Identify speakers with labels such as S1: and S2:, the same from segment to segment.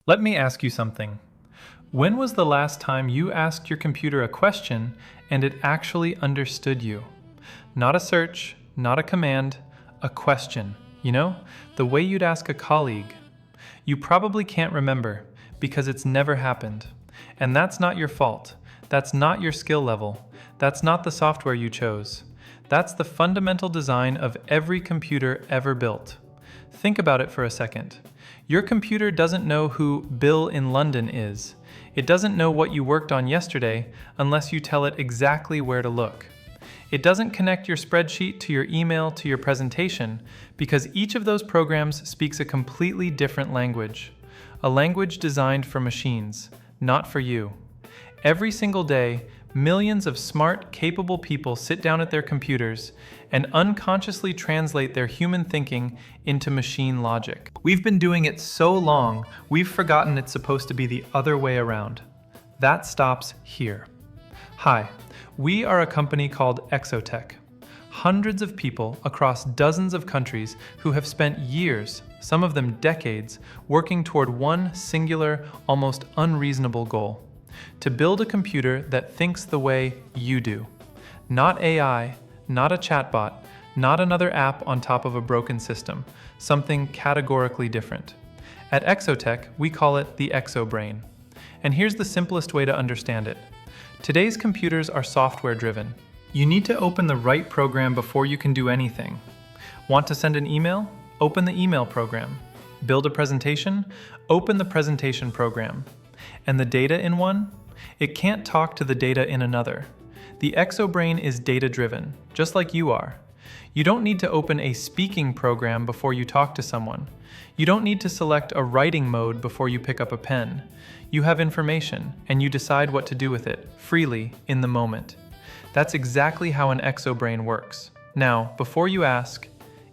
S1: Let me ask you something. When was the last time you asked your computer a question and it actually understood you? Not a search, not a command, a question. You know, the way you'd ask a colleague. You probably can't remember because it's never happened. And that's not your fault. That's not your skill level. That's not the software you chose. That's the fundamental design of every computer ever built. Think about it for a second. Your computer doesn't know who Bill in London is. It doesn't know what you worked on yesterday unless you tell it exactly where to look. It doesn't connect your spreadsheet to your email to your presentation because each of those programs speaks a completely different language. A language designed for machines, not for you. Every single day, millions of smart, capable people sit down at their computers and unconsciously translate their human thinking into machine logic. We've been doing it so long, we've forgotten it's supposed to be the other way around. That stops here. Hi, we are a company called ExoTech. Hundreds of people across dozens of countries who have spent years, some of them decades, working toward one singular, almost unreasonable goal. To build a computer that thinks the way you do. Not AI, not a chatbot, not another app on top of a broken system, something categorically different. At ExoTech, we call it the ExoBrain. And here's the simplest way to understand it. Today's computers are software-driven. You need to open the right program before you can do anything. Want to send an email? Open the email program. Build a presentation? Open the presentation program. And the data in one? It can't talk to the data in another. The ExoBrain is data-driven, just like you are. You don't need to open a speaking program before you talk to someone. You don't need to select a writing mode before you pick up a pen. You have information, and you decide what to do with it, freely, in the moment. That's exactly how an ExoBrain works. Now, before you ask,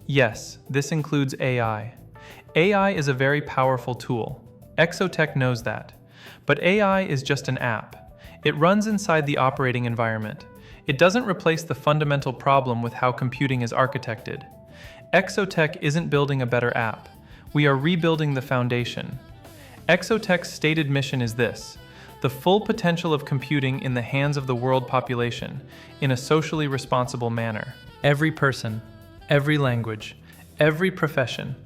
S1: yes, this includes AI. AI is a very powerful tool. ExoTech knows that. But AI is just an app. It runs inside the operating environment. It doesn't replace the fundamental problem with how computing is architected. ExoTech isn't building a better app. We are rebuilding the foundation. ExoTech's stated mission is this: the full potential of computing in the hands of the world population, in a socially responsible manner. Every person, every language, every profession,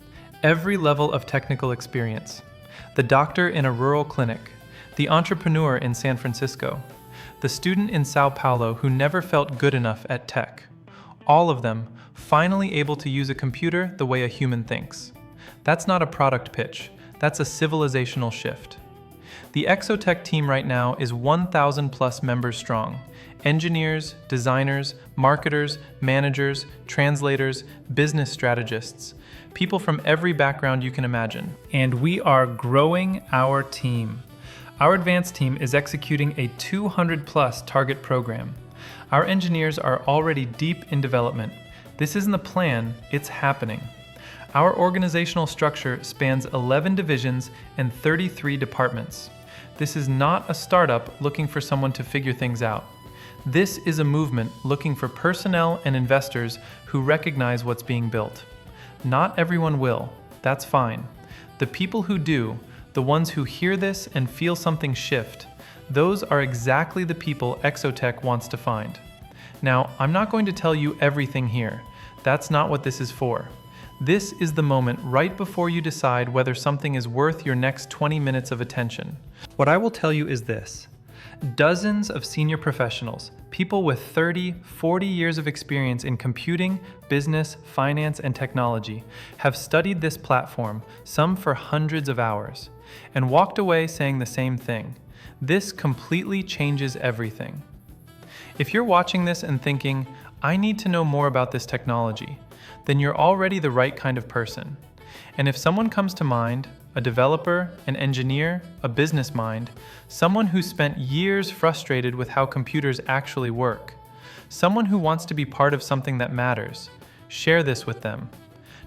S1: every level of technical experience. The doctor in a rural clinic, the entrepreneur in San Francisco, the student in Sao Paulo who never felt good enough at tech. All of them finally able to use a computer the way a human thinks. That's not a product pitch, that's a civilizational shift. The ExoTech team right now is 1,000 plus members strong. Engineers, designers, marketers, managers, translators, business strategists, people from every background you can imagine. And we are growing our team. Our advanced team is executing a 200 plus target program. Our engineers are already deep in development. This isn't the plan, it's happening. Our organizational structure spans 11 divisions and 33 departments. This is not a startup looking for someone to figure things out. This is a movement looking for personnel and investors who recognize what's being built. Not everyone will, that's fine. The people who do, the ones who hear this and feel something shift, those are exactly the people ExoTech wants to find. Now, I'm not going to tell you everything here. That's not what this is for. This is the moment right before you decide whether something is worth your next 20 minutes of attention. What I will tell you is this. Dozens of senior professionals, people with 30, 40 years of experience in computing, business, finance, and technology, have studied this platform, some for hundreds of hours, and walked away saying the same thing. This completely changes everything. If you're watching this and thinking, I need to know more about this technology, then you're already the right kind of person. And if someone comes to mind, a developer, an engineer, a business mind, someone who spent years frustrated with how computers actually work, someone who wants to be part of something that matters, share this with them.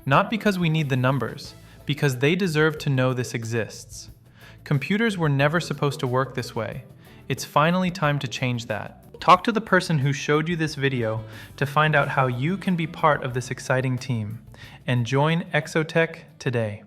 S1: Not because we need the numbers, because they deserve to know this exists. Computers were never supposed to work this way. It's finally time to change that. Talk to the person who showed you this video to find out how you can be part of this exciting team. And join ExoTech today.